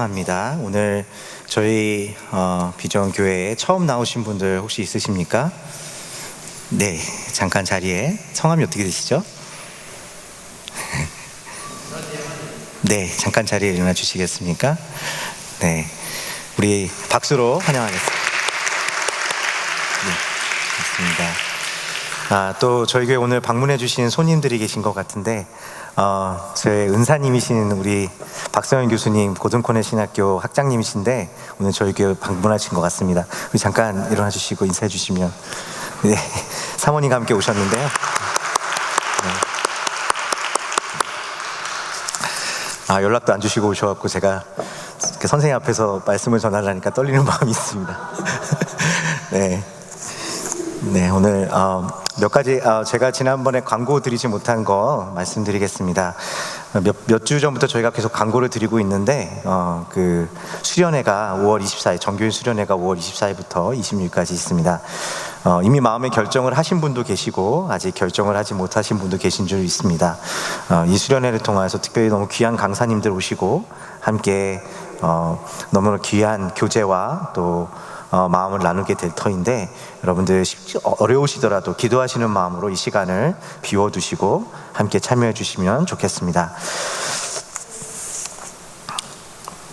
환영합니다. 오늘 저희 비전교회에 처음 나오신 분들 혹시 있으십니까? 네, 잠깐 자리에. 성함이 어떻게 되시죠? 네, 잠깐 자리에 일어나 주시겠습니까? 네, 우리 박수로 환영하겠습니다. 네, 맞습니다. 또 저희 교회 오늘 방문해 주신 손님들이 계신 것 같은데 저희 은사님이신 우리 박성현 교수님, 고등코네 신학교 학장님이신데 오늘 저희 교회 방문하신 것 같습니다. 우리 잠깐 일어나 주시고 인사해 주시면. 네, 사모님과 함께 오셨는데요. 네. 연락도 안 주시고 오셔갖고 제가 선생님 앞에서 말씀을 전하려니까 떨리는 마음이 있습니다. 네. 네, 오늘 몇 가지 제가 지난번에 광고 드리지 못한 거 말씀드리겠습니다. 몇 주 전부터 저희가 계속 광고를 드리고 있는데 그 수련회가 5월 24일, 정교인 수련회가 5월 24일부터 26일까지 있습니다. 이미 마음의 결정을 하신 분도 계시고 아직 결정을 하지 못하신 분도 계신 줄 있습니다. 이 수련회를 통해서 특별히 너무 귀한 강사님들 오시고 함께 너무나 귀한 교제와 또 마음을 나누게 될 터인데 여러분들 어려우시더라도 기도하시는 마음으로 이 시간을 비워두시고 함께 참여해 주시면 좋겠습니다.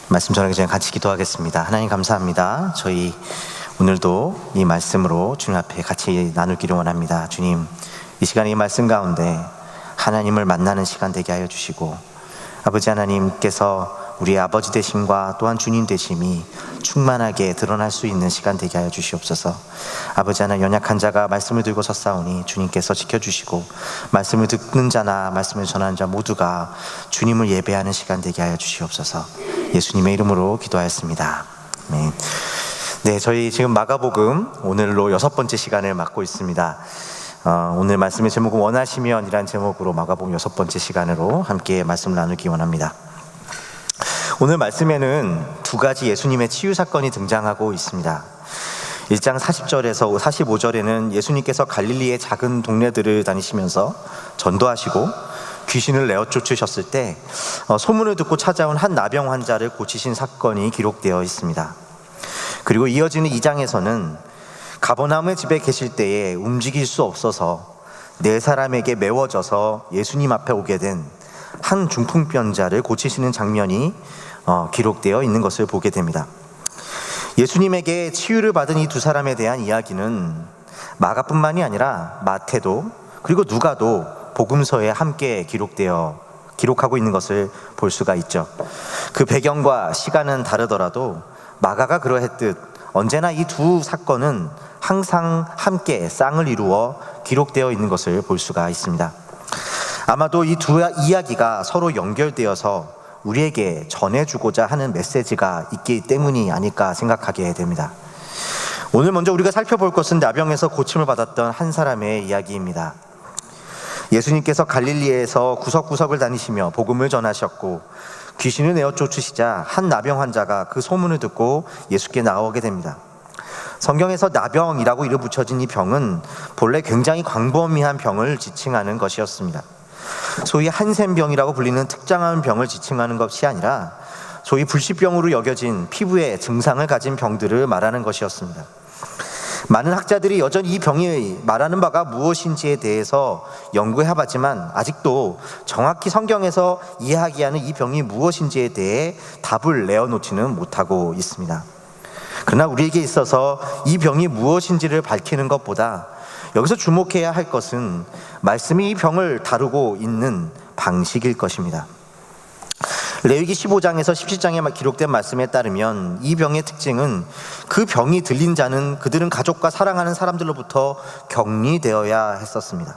말씀 전하기 전에 같이 기도하겠습니다. 하나님 감사합니다. 저희 오늘도 이 말씀으로 주님 앞에 같이 나누기를 원합니다. 주님, 이 시간에 이 말씀 가운데 하나님을 만나는 시간 되게 하여 주시고 아버지 하나님께서 우리의 아버지 되심과 또한 주님 되심이 충만하게 드러날 수 있는 시간 되게 하여 주시옵소서. 아버지 하나님, 연약한 자가 말씀을 들고 섰사오니 주님께서 지켜주시고 말씀을 듣는 자나 말씀을 전하는 자 모두가 주님을 예배하는 시간 되게 하여 주시옵소서. 예수님의 이름으로 기도하였습니다. 아멘. 네, 저희 지금 마가복음 오늘로 6번째 시간을 맡고 있습니다. 오늘 말씀의 제목은 원하시면 이란 제목으로 마가복음 6번째 시간으로 함께 말씀을 나누기 원합니다. 오늘 말씀에는 두 가지 예수님의 치유 사건이 등장하고 있습니다. 1장 40절에서 45절에는 예수님께서 갈릴리의 작은 동네들을 다니시면서 전도하시고 귀신을 내어 쫓으셨을 때 소문을 듣고 찾아온 한 나병 환자를 고치신 사건이 기록되어 있습니다. 그리고 이어지는 2장에서는 가버나움의 집에 계실 때에 움직일 수 없어서 네 사람에게 메워져서 예수님 앞에 오게 된 한 중풍병자를 고치시는 장면이 기록되어 있는 것을 보게 됩니다. 예수님에게 치유를 받은 이 두 사람에 대한 이야기는 마가뿐만이 아니라 마태도 그리고 누가도 복음서에 함께 기록하고 있는 것을 볼 수가 있죠. 그 배경과 시간은 다르더라도 마가가 그러했듯 언제나 이 두 사건은 항상 함께 쌍을 이루어 기록되어 있는 것을 볼 수가 있습니다. 아마도 이 두 이야기가 서로 연결되어서 우리에게 전해주고자 하는 메시지가 있기 때문이 아닐까 생각하게 됩니다. 오늘 먼저 우리가 살펴볼 것은 나병에서 고침을 받았던 한 사람의 이야기입니다. 예수님께서 갈릴리에서 구석구석을 다니시며 복음을 전하셨고 귀신을 내어 쫓으시자 한 나병 환자가 그 소문을 듣고 예수께 나오게 됩니다. 성경에서 나병이라고 이름 붙여진 이 병은 본래 굉장히 광범위한 병을 지칭하는 것이었습니다. 소위 한센병이라고 불리는 특정한 병을 지칭하는 것이 아니라 소위 불치병으로 여겨진 피부의 증상을 가진 병들을 말하는 것이었습니다. 많은 학자들이 여전히 이 병이 말하는 바가 무엇인지에 대해서 연구해봤지만 아직도 정확히 성경에서 이야기하는 이 병이 무엇인지에 대해 답을 내어놓지는 못하고 있습니다. 그러나 우리에게 있어서 이 병이 무엇인지를 밝히는 것보다 여기서 주목해야 할 것은 말씀이 이 병을 다루고 있는 방식일 것입니다. 레위기 15장에서 17장에 기록된 말씀에 따르면 이 병의 특징은 그 병이 들린 자는 그들은 가족과 사랑하는 사람들로부터 격리되어야 했었습니다.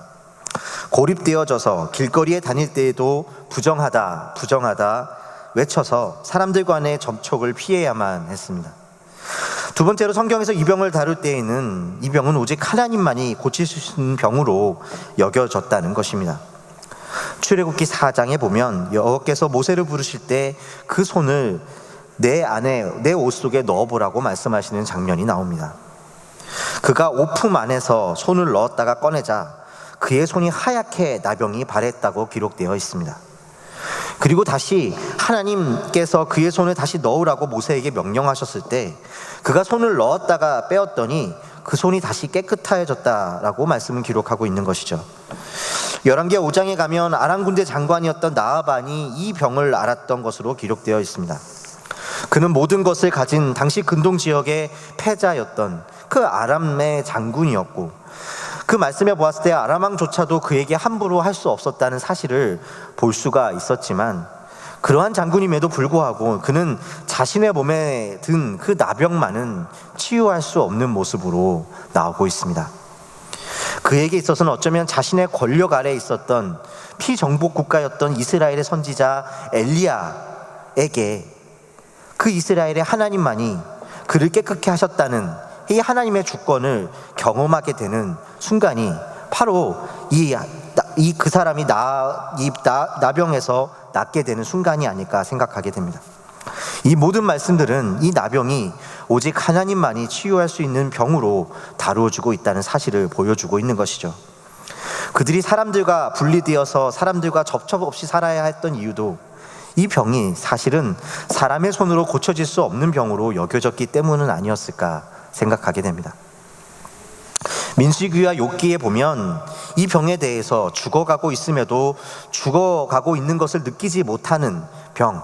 고립되어져서 길거리에 다닐 때에도 부정하다 외쳐서 사람들 간의 접촉을 피해야만 했습니다. 두 번째로 성경에서 이 병을 다룰 때에는 이 병은 오직 하나님만이 고칠 수 있는 병으로 여겨졌다는 것입니다. 출애굽기 4장에 보면 여호와께서 모세를 부르실 때 그 손을 내 옷 속에 넣어보라고 말씀하시는 장면이 나옵니다. 그가 옷품 안에서 손을 넣었다가 꺼내자 그의 손이 하얗게 나병이 발했다고 기록되어 있습니다. 그리고 다시 하나님께서 그의 손을 다시 넣으라고 모세에게 명령하셨을 때 그가 손을 넣었다가 빼었더니 그 손이 다시 깨끗해졌다라고 말씀을 기록하고 있는 것이죠. 열왕기하 5장에 가면 아람 군대 장관이었던 나아반이 이 병을 앓았던 것으로 기록되어 있습니다. 그는 모든 것을 가진 당시 근동 지역의 패자였던 그 아람의 장군이었고, 그 말씀에 보았을 때 아람 왕조차도 그에게 함부로 할 수 없었다는 사실을 볼 수가 있었지만, 그러한 장군임에도 불구하고 그는 자신의 몸에 든 그 나병만은 치유할 수 없는 모습으로 나오고 있습니다. 그에게 있어서는 어쩌면 자신의 권력 아래에 있었던 피정복 국가였던 이스라엘의 선지자 엘리야에게 그 이스라엘의 하나님만이 그를 깨끗게 하셨다는 이 하나님의 주권을 경험하게 되는 순간이 바로 그 사람이 나병에서 낫게 되는 순간이 아닐까 생각하게 됩니다. 이 모든 말씀들은 이 나병이 오직 하나님만이 치유할 수 있는 병으로 다루어지고 있다는 사실을 보여주고 있는 것이죠. 그들이 사람들과 분리되어서 사람들과 접촉 없이 살아야 했던 이유도 이 병이 사실은 사람의 손으로 고쳐질 수 없는 병으로 여겨졌기 때문은 아니었을까 생각하게 됩니다. 민수기와 욥기에 보면 이 병에 대해서 죽어가고 있음에도 죽어가고 있는 것을 느끼지 못하는 병,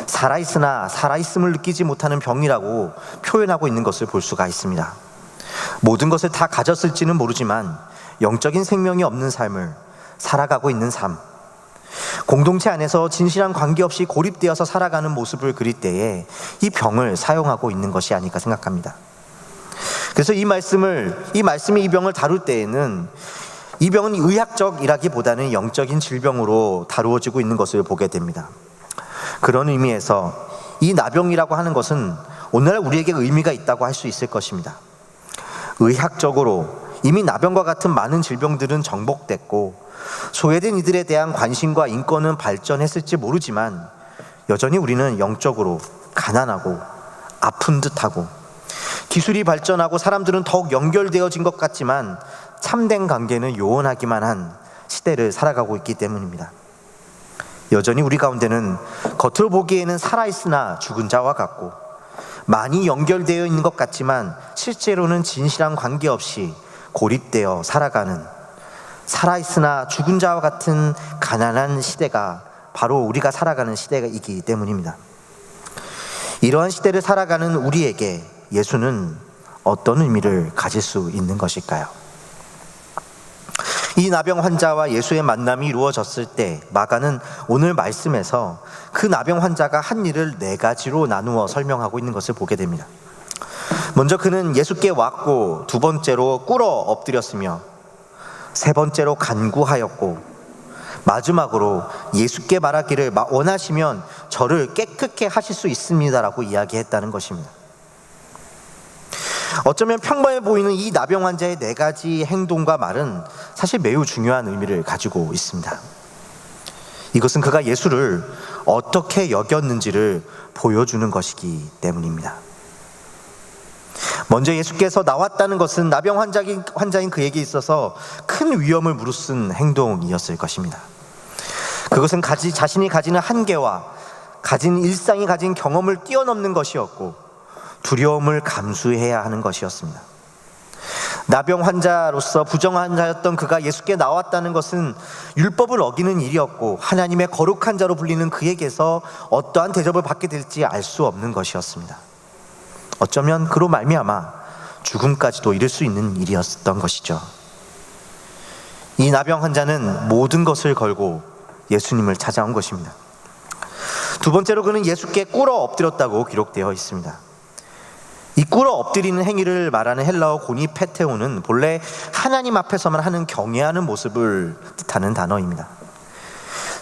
살아있으나 살아있음을 느끼지 못하는 병이라고 표현하고 있는 것을 볼 수가 있습니다. 모든 것을 다 가졌을지는 모르지만 영적인 생명이 없는 삶을 살아가고 있는 삶, 공동체 안에서 진실한 관계없이 고립되어서 살아가는 모습을 그릴 때에 이 병을 사용하고 있는 것이 아닐까 생각합니다. 그래서 이 말씀이 이 병을 다룰 때에는 이 병은 의학적이라기보다는 영적인 질병으로 다루어지고 있는 것을 보게 됩니다. 그런 의미에서 이 나병이라고 하는 것은 오늘날 우리에게 의미가 있다고 할 수 있을 것입니다. 의학적으로 이미 나병과 같은 많은 질병들은 정복됐고 소외된 이들에 대한 관심과 인권은 발전했을지 모르지만 여전히 우리는 영적으로 가난하고 아픈 듯하고, 기술이 발전하고 사람들은 더욱 연결되어진 것 같지만 참된 관계는 요원하기만 한 시대를 살아가고 있기 때문입니다. 여전히 우리 가운데는 겉으로 보기에는 살아있으나 죽은 자와 같고 많이 연결되어 있는 것 같지만 실제로는 진실한 관계 없이 고립되어 살아가는, 살아있으나 죽은 자와 같은 가난한 시대가 바로 우리가 살아가는 시대이기 때문입니다. 이러한 시대를 살아가는 우리에게 예수는 어떤 의미를 가질 수 있는 것일까요? 이 나병 환자와 예수의 만남이 이루어졌을 때 마가는 오늘 말씀에서 그 나병 환자가 한 일을 4가지로 나누어 설명하고 있는 것을 보게 됩니다. 먼저 그는 예수께 왔고, 두 번째로 꿇어 엎드렸으며, 세 번째로 간구하였고, 마지막으로 예수께 말하기를 원하시면 저를 깨끗게 하실 수 있습니다라고 이야기했다는 것입니다. 어쩌면 평범해 보이는 이 나병 환자의 4가지 행동과 말은 사실 매우 중요한 의미를 가지고 있습니다. 이것은 그가 예수를 어떻게 여겼는지를 보여주는 것이기 때문입니다. 먼저 예수께서 나왔다는 것은 나병 환자인 그에게 있어서 큰 위험을 무릅쓴 행동이었을 것입니다. 그것은 자신이 가지는 한계와 가진 일상이 가진 경험을 뛰어넘는 것이었고 두려움을 감수해야 하는 것이었습니다. 나병 환자로서 부정한 자였던 그가 예수께 나왔다는 것은 율법을 어기는 일이었고 하나님의 거룩한 자로 불리는 그에게서 어떠한 대접을 받게 될지 알 수 없는 것이었습니다. 어쩌면 그로 말미암아 죽음까지도 이를 수 있는 일이었던 것이죠. 이 나병 환자는 모든 것을 걸고 예수님을 찾아온 것입니다. 두 번째로 그는 예수께 꿇어 엎드렸다고 기록되어 있습니다. 이 꿇어 엎드리는 행위를 말하는 헬라어 고니페테오는 본래 하나님 앞에서만 하는 경외하는 모습을 뜻하는 단어입니다.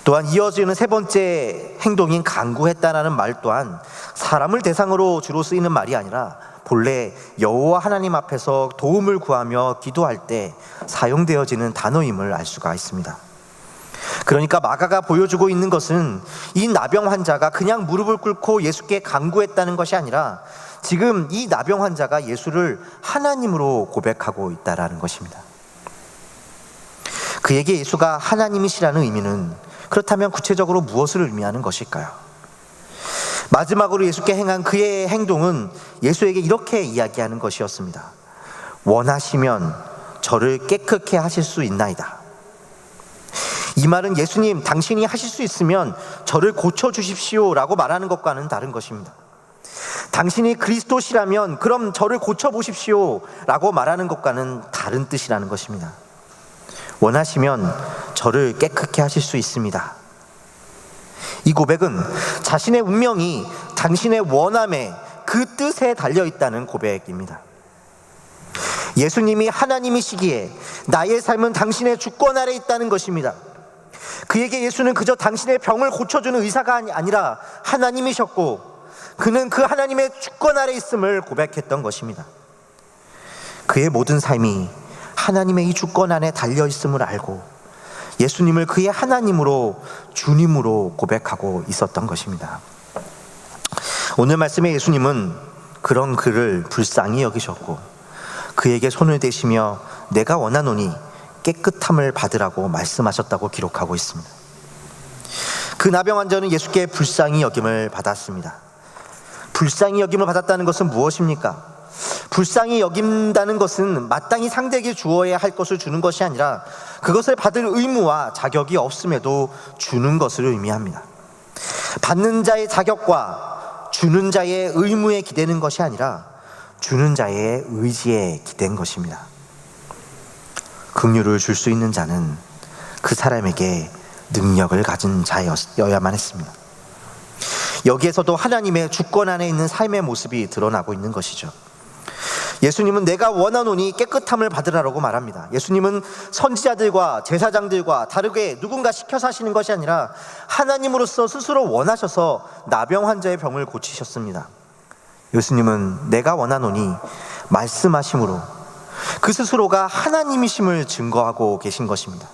또한 이어지는 세 번째 행동인 간구했다라는 말 또한 사람을 대상으로 주로 쓰이는 말이 아니라 본래 여호와 하나님 앞에서 도움을 구하며 기도할 때 사용되어지는 단어임을 알 수가 있습니다. 그러니까 마가가 보여주고 있는 것은 이 나병 환자가 그냥 무릎을 꿇고 예수께 간구했다는 것이 아니라 지금 이 나병 환자가 예수를 하나님으로 고백하고 있다는 것입니다. 그에게 예수가 하나님이시라는 의미는 그렇다면 구체적으로 무엇을 의미하는 것일까요? 마지막으로 예수께 행한 그의 행동은 예수에게 이렇게 이야기하는 것이었습니다. 원하시면 저를 깨끗게 하실 수 있나이다. 이 말은 예수님, 당신이 하실 수 있으면 저를 고쳐주십시오 라고 말하는 것과는 다른 것입니다. 당신이 그리스도시라면 그럼 저를 고쳐보십시오 라고 말하는 것과는 다른 뜻이라는 것입니다. 원하시면 저를 깨끗게 하실 수 있습니다. 이 고백은 자신의 운명이 당신의 원함에, 그 뜻에 달려있다는 고백입니다. 예수님이 하나님이시기에 나의 삶은 당신의 주권 아래 있다는 것입니다. 그에게 예수는 그저 당신의 병을 고쳐주는 의사가 아니라 하나님이셨고, 그는 그 하나님의 주권 아래 있음을 고백했던 것입니다. 그의 모든 삶이 하나님의 이 주권 안에 달려있음을 알고 예수님을 그의 하나님으로, 주님으로 고백하고 있었던 것입니다. 오늘 말씀에 예수님은 그런 그를 불쌍히 여기셨고 그에게 손을 대시며 내가 원하노니 깨끗함을 받으라고 말씀하셨다고 기록하고 있습니다. 그 나병 환자는 예수께 불쌍히 여김을 받았습니다. 불쌍히 여김을 받았다는 것은 무엇입니까? 불쌍히 여긴다는 것은 마땅히 상대에게 주어야 할 것을 주는 것이 아니라 그것을 받을 의무와 자격이 없음에도 주는 것을 의미합니다. 받는 자의 자격과 주는 자의 의무에 기대는 것이 아니라 주는 자의 의지에 기댄 것입니다. 긍휼을 줄 수 있는 자는 그 사람에게 능력을 가진 자여야만 했습니다. 여기에서도 하나님의 주권 안에 있는 삶의 모습이 드러나고 있는 것이죠. 예수님은 내가 원하노니 깨끗함을 받으라고 말합니다. 예수님은 선지자들과 제사장들과 다르게 누군가 시켜서 하시는 것이 아니라 하나님으로서 스스로 원하셔서 나병 환자의 병을 고치셨습니다. 예수님은 내가 원하노니 말씀하심으로 그 스스로가 하나님이심을 증거하고 계신 것입니다.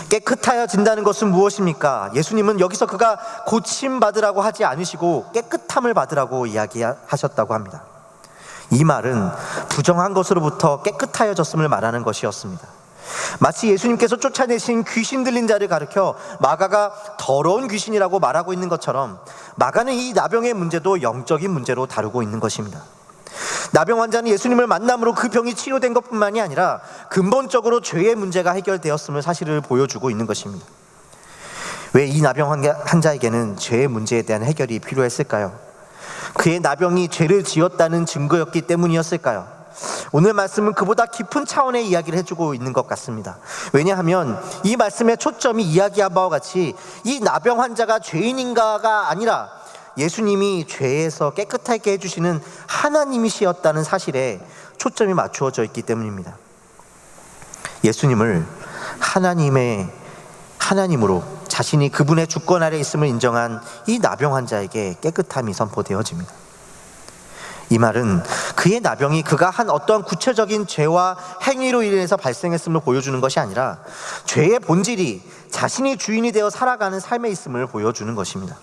깨끗하여진다는 것은 무엇입니까? 예수님은 여기서 그가 고침받으라고 하지 않으시고 깨끗함을 받으라고 이야기하셨다고 합니다. 이 말은 부정한 것으로부터 깨끗하여졌음을 말하는 것이었습니다. 마치 예수님께서 쫓아내신 귀신 들린 자를 가리켜 마가가 더러운 귀신이라고 말하고 있는 것처럼 마가는 이 나병의 문제도 영적인 문제로 다루고 있는 것입니다. 나병 환자는 예수님을 만남으로 그 병이 치료된 것뿐만이 아니라 근본적으로 죄의 문제가 해결되었음을 사실을 보여주고 있는 것입니다. 왜 이 나병 환자에게는 죄의 문제에 대한 해결이 필요했을까요? 그의 나병이 죄를 지었다는 증거였기 때문이었을까요? 오늘 말씀은 그보다 깊은 차원의 이야기를 해주고 있는 것 같습니다. 왜냐하면 이 말씀의 초점이 이야기한 바와 같이 이 나병 환자가 죄인인가가 아니라 예수님이 죄에서 깨끗하게 해주시는 하나님이시었다는 사실에 초점이 맞추어져 있기 때문입니다. 예수님을 하나님으로 자신이 그분의 주권 아래 있음을 인정한 이 나병 환자에게 깨끗함이 선포되어집니다. 이 말은 그의 나병이 그가 한 어떠한 구체적인 죄와 행위로 인해서 발생했음을 보여주는 것이 아니라 죄의 본질이 자신이 주인이 되어 살아가는 삶에 있음을 보여주는 것입니다.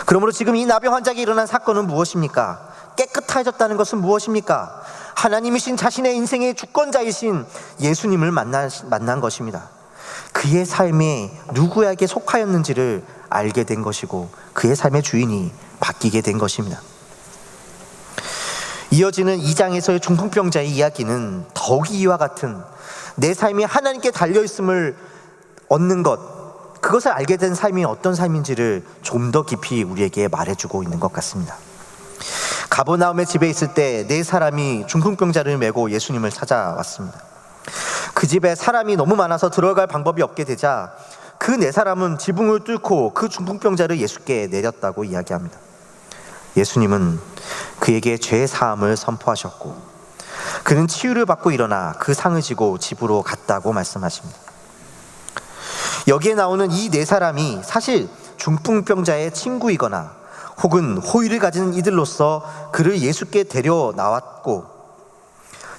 그러므로 지금 이 나병 환자에게 일어난 사건은 무엇입니까? 깨끗해졌다는 것은 무엇입니까? 하나님이신 자신의 인생의 주권자이신 예수님을 만난 것입니다. 그의 삶이 누구에게 속하였는지를 알게 된 것이고 그의 삶의 주인이 바뀌게 된 것입니다. 이어지는 2장에서의 중풍병자의 이야기는 더욱이 이와 같은 내 삶이 하나님께 달려있음을 얻는 것, 그것을 알게 된 삶이 어떤 삶인지를 좀 더 깊이 우리에게 말해주고 있는 것 같습니다. 가버나움의 집에 있을 때 4사람이 중풍병자를 메고 예수님을 찾아왔습니다. 그 집에 사람이 너무 많아서 들어갈 방법이 없게 되자 그 4사람은 지붕을 뚫고 그 중풍병자를 예수께 내렸다고 이야기합니다. 예수님은 그에게 죄 사함을 선포하셨고 그는 치유를 받고 일어나 그 상을 지고 집으로 갔다고 말씀하십니다. 여기에 나오는 이 4사람이 사실 중풍병자의 친구이거나 혹은 호의를 가진 이들로서 그를 예수께 데려 나왔고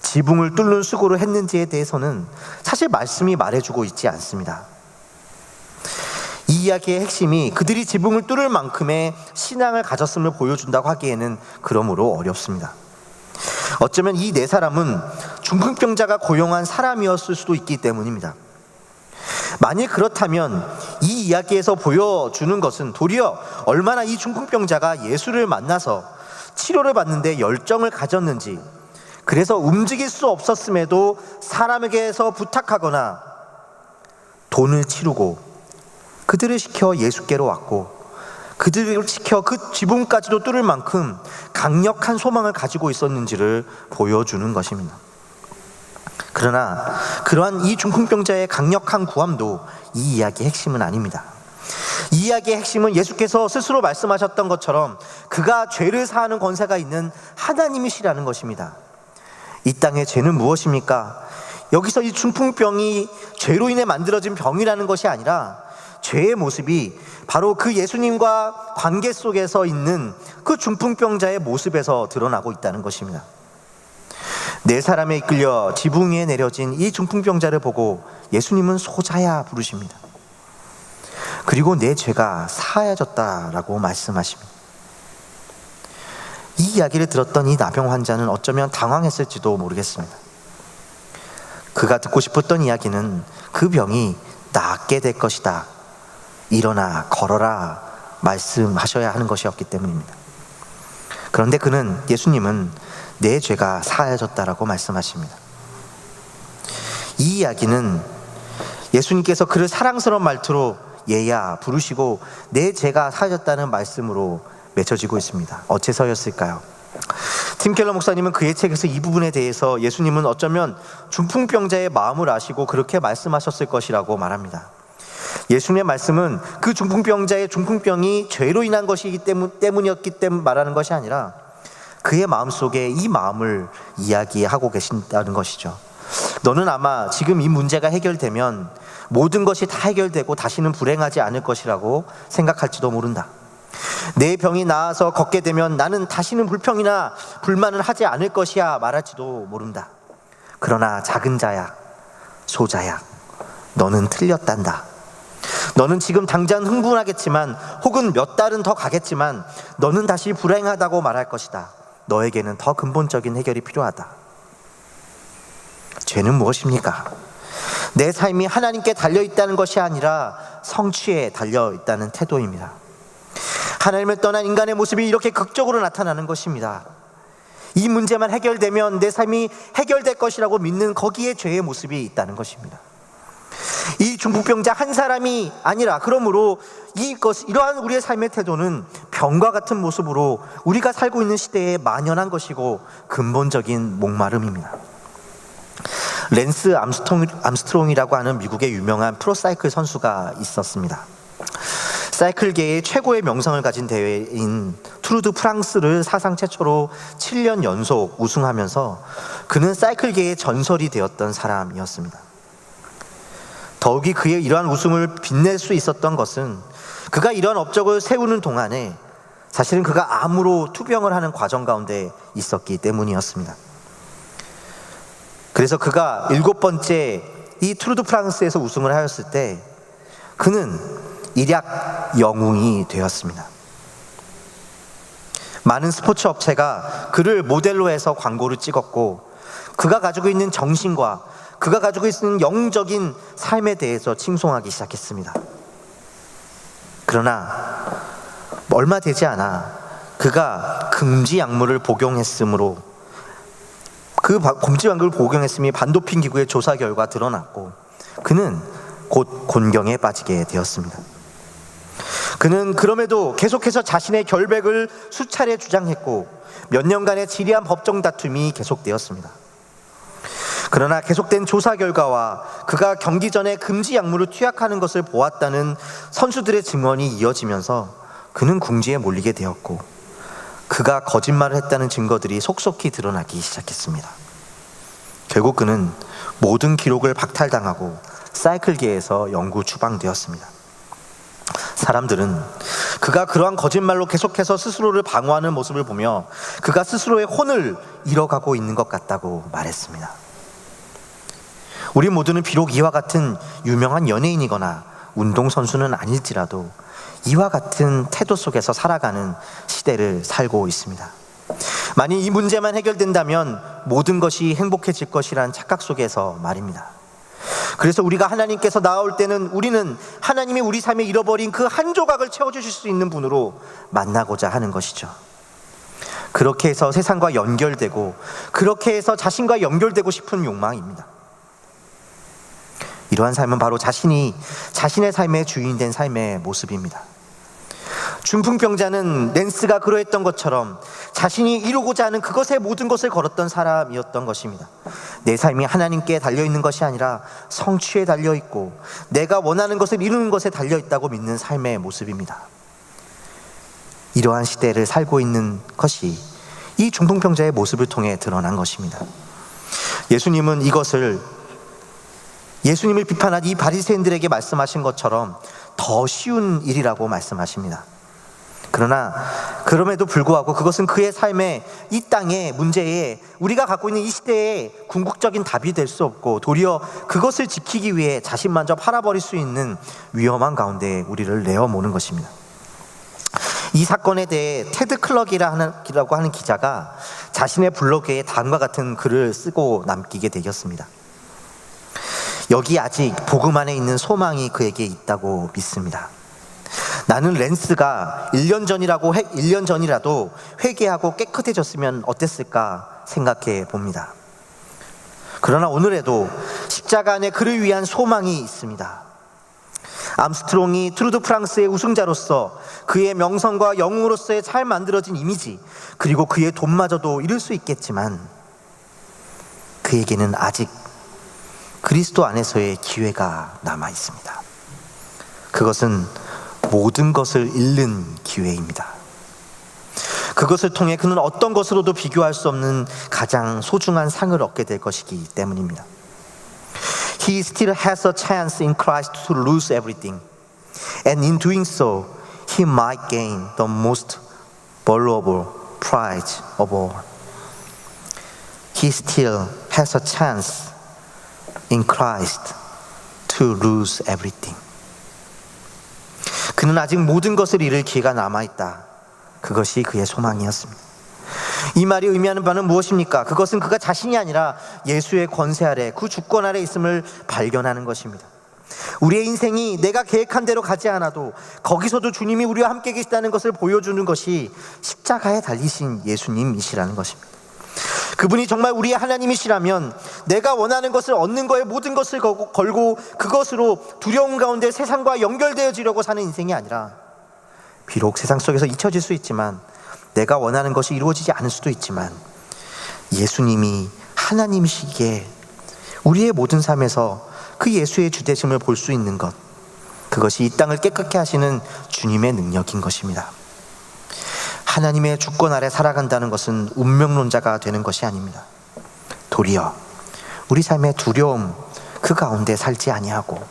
지붕을 뚫는 수고를 했는지에 대해서는 사실 말씀이 말해주고 있지 않습니다. 이 이야기의 핵심이 그들이 지붕을 뚫을 만큼의 신앙을 가졌음을 보여준다고 하기에는 그러므로 어렵습니다. 어쩌면 이 4사람은 중풍병자가 고용한 사람이었을 수도 있기 때문입니다. 만일 그렇다면 이 이야기에서 보여주는 것은 도리어 얼마나 이 중풍병자가 예수를 만나서 치료를 받는데 열정을 가졌는지, 그래서 움직일 수 없었음에도 사람에게서 부탁하거나 돈을 치르고 그들을 시켜 예수께로 왔고, 그들을 시켜 그 지붕까지도 뚫을 만큼 강력한 소망을 가지고 있었는지를 보여주는 것입니다. 그러나 그러한 이 중풍병자의 강력한 구함도 이 이야기의 핵심은 아닙니다. 이 이야기의 핵심은 예수께서 스스로 말씀하셨던 것처럼 그가 죄를 사하는 권세가 있는 하나님이시라는 것입니다. 이 땅의 죄는 무엇입니까? 여기서 이 중풍병이 죄로 인해 만들어진 병이라는 것이 아니라 죄의 모습이 바로 그 예수님과 관계 속에서 있는 그 중풍병자의 모습에서 드러나고 있다는 것입니다. 네 사람에 이끌려 지붕 위에 내려진 이 중풍병자를 보고 예수님은 소자야 부르십니다. 그리고 내 죄가 사하여졌다라고 말씀하십니다. 이 이야기를 들었던 이 나병 환자는 어쩌면 당황했을지도 모르겠습니다. 그가 듣고 싶었던 이야기는 그 병이 낫게 될 것이다, 일어나 걸어라 말씀하셔야 하는 것이었기 때문입니다. 그런데 예수님은 내 죄가 사하여졌다라고 말씀하십니다. 이 이야기는 예수님께서 그를 사랑스러운 말투로 얘야 부르시고 내 죄가 사하여졌다는 말씀으로 맺혀지고 있습니다. 어째서였을까요? 팀 켈러 목사님은 그의 책에서 이 부분에 대해서 예수님은 어쩌면 중풍병자의 마음을 아시고 그렇게 말씀하셨을 것이라고 말합니다. 예수님의 말씀은 그 중풍병자의 중풍병이 죄로 인한 것이기 때문이었기 때문에 말하는 것이 아니라 그의 마음속에 이 마음을 이야기하고 계신다는 것이죠. 너는 아마 지금 이 문제가 해결되면 모든 것이 다 해결되고 다시는 불행하지 않을 것이라고 생각할지도 모른다. 내 병이 나아서 걷게 되면 나는 다시는 불평이나 불만을 하지 않을 것이야 말할지도 모른다. 그러나 작은 자야, 소자야, 너는 틀렸단다. 너는 지금 당장 흥분하겠지만 혹은 몇 달은 더 가겠지만 너는 다시 불행하다고 말할 것이다. 너에게는 더 근본적인 해결이 필요하다. 죄는 무엇입니까? 내 삶이 하나님께 달려있다는 것이 아니라 성취에 달려있다는 태도입니다. 하나님을 떠난 인간의 모습이 이렇게 극적으로 나타나는 것입니다. 이 문제만 해결되면 내 삶이 해결될 것이라고 믿는 거기에 죄의 모습이 있다는 것입니다. 이 중풍병자 한 사람이 아니라 그러므로 이러한 우리의 삶의 태도는 병과 같은 모습으로 우리가 살고 있는 시대에 만연한 것이고 근본적인 목마름입니다. 랜스 암스트롱이라고 하는 미국의 유명한 프로사이클 선수가 있었습니다. 사이클계의 최고의 명성을 가진 대회인 투르 드 프랑스를 사상 최초로 7년 연속 우승하면서 그는 사이클계의 전설이 되었던 사람이었습니다. 더욱이 그의 이러한 우승을 빛낼 수 있었던 것은 그가 이러한 업적을 세우는 동안에 사실은 그가 암으로 투병을 하는 과정 가운데 있었기 때문이었습니다. 그래서 그가 7번째 이 투르 드 프랑스에서 우승을 하였을 때 그는 일약 영웅이 되었습니다. 많은 스포츠 업체가 그를 모델로 해서 광고를 찍었고 그가 가지고 있는 정신과 그가 가지고 있는 영적인 삶에 대해서 칭송하기 시작했습니다. 그러나 얼마 되지 않아 그가 금지 약물을 복용했으므로 그 금지 약물을 복용했음이 반도핑 기구의 조사 결과 드러났고 그는 곧 곤경에 빠지게 되었습니다. 그는 그럼에도 계속해서 자신의 결백을 수차례 주장했고 몇 년간의 지리한 법정 다툼이 계속되었습니다. 그러나 계속된 조사 결과와 그가 경기 전에 금지 약물을 투약하는 것을 보았다는 선수들의 증언이 이어지면서 그는 궁지에 몰리게 되었고 그가 거짓말을 했다는 증거들이 속속히 드러나기 시작했습니다. 결국 그는 모든 기록을 박탈당하고 사이클계에서 영구 추방되었습니다. 사람들은 그가 그러한 거짓말로 계속해서 스스로를 방어하는 모습을 보며 그가 스스로의 혼을 잃어가고 있는 것 같다고 말했습니다. 우리 모두는 비록 이와 같은 유명한 연예인이거나 운동선수는 아닐지라도 이와 같은 태도 속에서 살아가는 시대를 살고 있습니다. 만일 이 문제만 해결된다면 모든 것이 행복해질 것이란 착각 속에서 말입니다. 그래서 우리가 하나님께서 나아올 때는 우리는 하나님이 우리 삶에 잃어버린 그 한 조각을 채워주실 수 있는 분으로 만나고자 하는 것이죠. 그렇게 해서 세상과 연결되고, 그렇게 해서 자신과 연결되고 싶은 욕망입니다. 이러한 삶은 바로 자신이 자신의 삶의 주인 된 삶의 모습입니다. 중풍병자는 낸스가 그러했던 것처럼 자신이 이루고자 하는 그것에 모든 것을 걸었던 사람이었던 것입니다. 내 삶이 하나님께 달려있는 것이 아니라 성취에 달려있고 내가 원하는 것을 이루는 것에 달려있다고 믿는 삶의 모습입니다. 이러한 시대를 살고 있는 것이 이 중풍병자의 모습을 통해 드러난 것입니다. 예수님은 이것을 예수님을 비판한 이 바리새인들에게 말씀하신 것처럼 더 쉬운 일이라고 말씀하십니다. 그러나 그럼에도 불구하고 그것은 그의 삶의 이 땅의 문제에, 우리가 갖고 있는 이 시대의 궁극적인 답이 될 수 없고, 도리어 그것을 지키기 위해 자신만저 팔아버릴 수 있는 위험한 가운데 우리를 내어모는 것입니다. 이 사건에 대해 테드 클럭이라고 하는 기자가 자신의 블로그에 다음과 같은 글을 쓰고 남기게 되었습니다. 여기 아직 복음 안에 있는 소망이 그에게 있다고 믿습니다. 나는 랜스가 1년 전이라도 회개하고 깨끗해졌으면 어땠을까 생각해 봅니다. 그러나 오늘에도 십자가 안에 그를 위한 소망이 있습니다. 암스트롱이 투르 드 프랑스의 우승자로서 그의 명성과 영웅으로서의 잘 만들어진 이미지, 그리고 그의 돈마저도 잃을 수 있겠지만 그에게는 아직 그리스도 안에서의 기회가 남아 있습니다. 그것은 모든 것을 잃는 기회입니다. 그것을 통해 그는 어떤 것으로도 비교할 수 없는 가장 소중한 상을 얻게 될 것이기 때문입니다. He still has a chance in Christ to lose everything, and in doing so, he might gain the most valuable prize of all. He still has a chance in Christ to lose everything. 그는 아직 모든 것을 잃을 기회가 남아있다. 그것이 그의 소망이었습니다. 이 말이 의미하는 바는 무엇입니까? 그것은 그가 자신이 아니라 예수의 권세 아래, 그 주권 아래 있음을 발견하는 것입니다. 우리의 인생이 내가 계획한 대로 가지 않아도 거기서도 주님이 우리와 함께 계시다는 것을 보여주는 것이 십자가에 달리신 예수님이시라는 것입니다. 그분이 정말 우리의 하나님이시라면 내가 원하는 것을 얻는 거에 모든 것을 걸고 그것으로 두려움 가운데 세상과 연결되어지려고 사는 인생이 아니라, 비록 세상 속에서 잊혀질 수 있지만, 내가 원하는 것이 이루어지지 않을 수도 있지만, 예수님이 하나님이시기에 우리의 모든 삶에서 그 예수의 주되심을 볼 수 있는 것, 그것이 이 땅을 깨끗게 하시는 주님의 능력인 것입니다. 하나님의 주권 아래 살아간다는 것은 운명론자가 되는 것이 아닙니다. 도리어 우리 삶의 두려움 그 가운데 살지 아니하고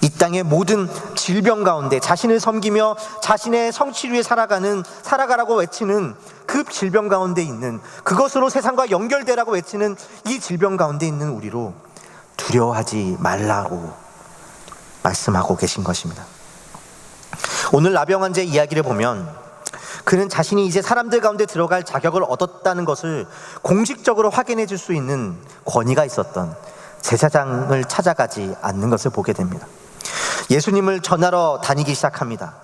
이 땅의 모든 질병 가운데 자신을 섬기며 자신의 성취를 위해 살아가라고 외치는 그 질병 가운데 있는, 그것으로 세상과 연결되라고 외치는 이 질병 가운데 있는 우리로 두려워하지 말라고 말씀하고 계신 것입니다. 오늘 나병 환자의 이야기를 보면 그는 자신이 이제 사람들 가운데 들어갈 자격을 얻었다는 것을 공식적으로 확인해 줄 수 있는 권위가 있었던 제사장을 찾아가지 않는 것을 보게 됩니다. 예수님을 전하러 다니기 시작합니다.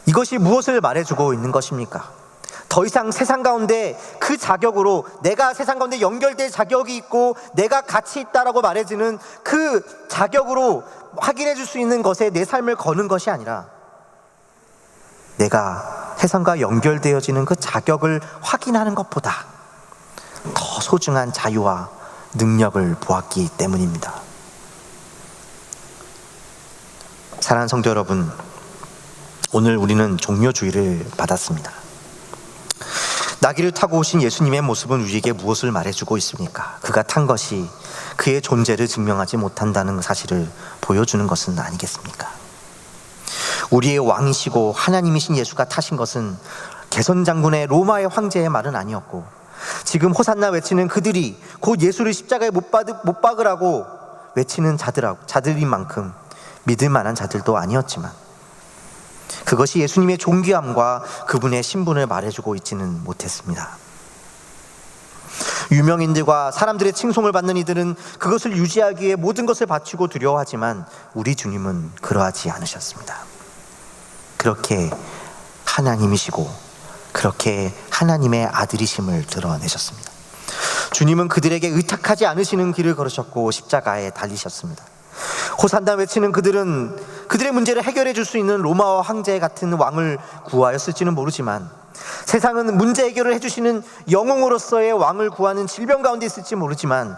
이것이 무엇을 말해주고 있는 것입니까? 더 이상 세상 가운데 그 자격으로, 내가 세상 가운데 연결될 자격이 있고 내가 가치 있다라고 말해주는 그 자격으로 확인해 줄 수 있는 것에 내 삶을 거는 것이 아니라, 내가 세상과 연결되어지는 그 자격을 확인하는 것보다 더 소중한 자유와 능력을 보았기 때문입니다. 사랑하는 성도 여러분, 오늘 우리는 종려주의를 받았습니다. 나귀를 타고 오신 예수님의 모습은 우리에게 무엇을 말해주고 있습니까? 그가 탄 것이 그의 존재를 증명하지 못한다는 사실을 보여주는 것은 아니겠습니까? 우리의 왕이시고 하나님이신 예수가 타신 것은 개선장군의 로마의 황제의 말은 아니었고, 지금 호산나 외치는 그들이 곧 예수를 십자가에 못 박으라고 외치는 자들인 만큼 믿을 만한 자들도 아니었지만, 그것이 예수님의 존귀함과 그분의 신분을 말해주고 있지는 못했습니다. 유명인들과 사람들의 칭송을 받는 이들은 그것을 유지하기 위해 모든 것을 바치고 두려워하지만 우리 주님은 그러하지 않으셨습니다. 그렇게 하나님이시고 그렇게 하나님의 아들이심을 드러내셨습니다. 주님은 그들에게 의탁하지 않으시는 길을 걸으셨고 십자가에 달리셨습니다. 호산나 외치는 그들은 그들의 문제를 해결해 줄 수 있는 로마와 황제 같은 왕을 구하였을지는 모르지만, 세상은 문제 해결을 해주시는 영웅으로서의 왕을 구하는 질병 가운데 있을지 모르지만,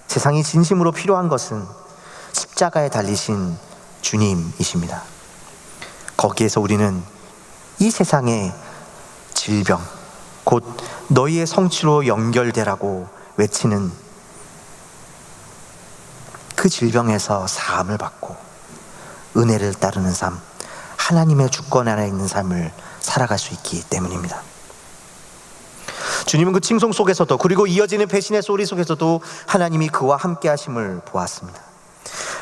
세상이 진심으로 필요한 것은 십자가에 달리신 주님이십니다. 거기에서 우리는 이 세상의 질병, 곧 너희의 성취로 연결되라고 외치는 그 질병에서 사함을 받고 은혜를 따르는 삶, 하나님의 주권 안에 있는 삶을 살아갈 수 있기 때문입니다. 주님은 그 칭송 속에서도, 그리고 이어지는 배신의 소리 속에서도 하나님이 그와 함께 하심을 보았습니다.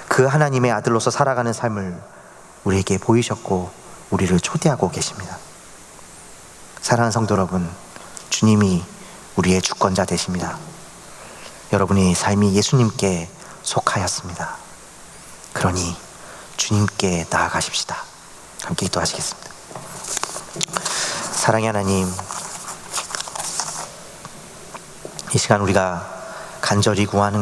그 하나님의 아들로서 살아가는 삶을 우리에게 보이셨고 우리를 초대하고 계십니다. 사랑하는 성도 여러분, 주님이 우리의 주권자 되십니다. 여러분의 삶이 예수님께 속하였습니다. 그러니 주님께 나아가십시다. 함께 기도하시겠습니다. 사랑의 하나님, 이 시간 우리가 간절히 구하는 것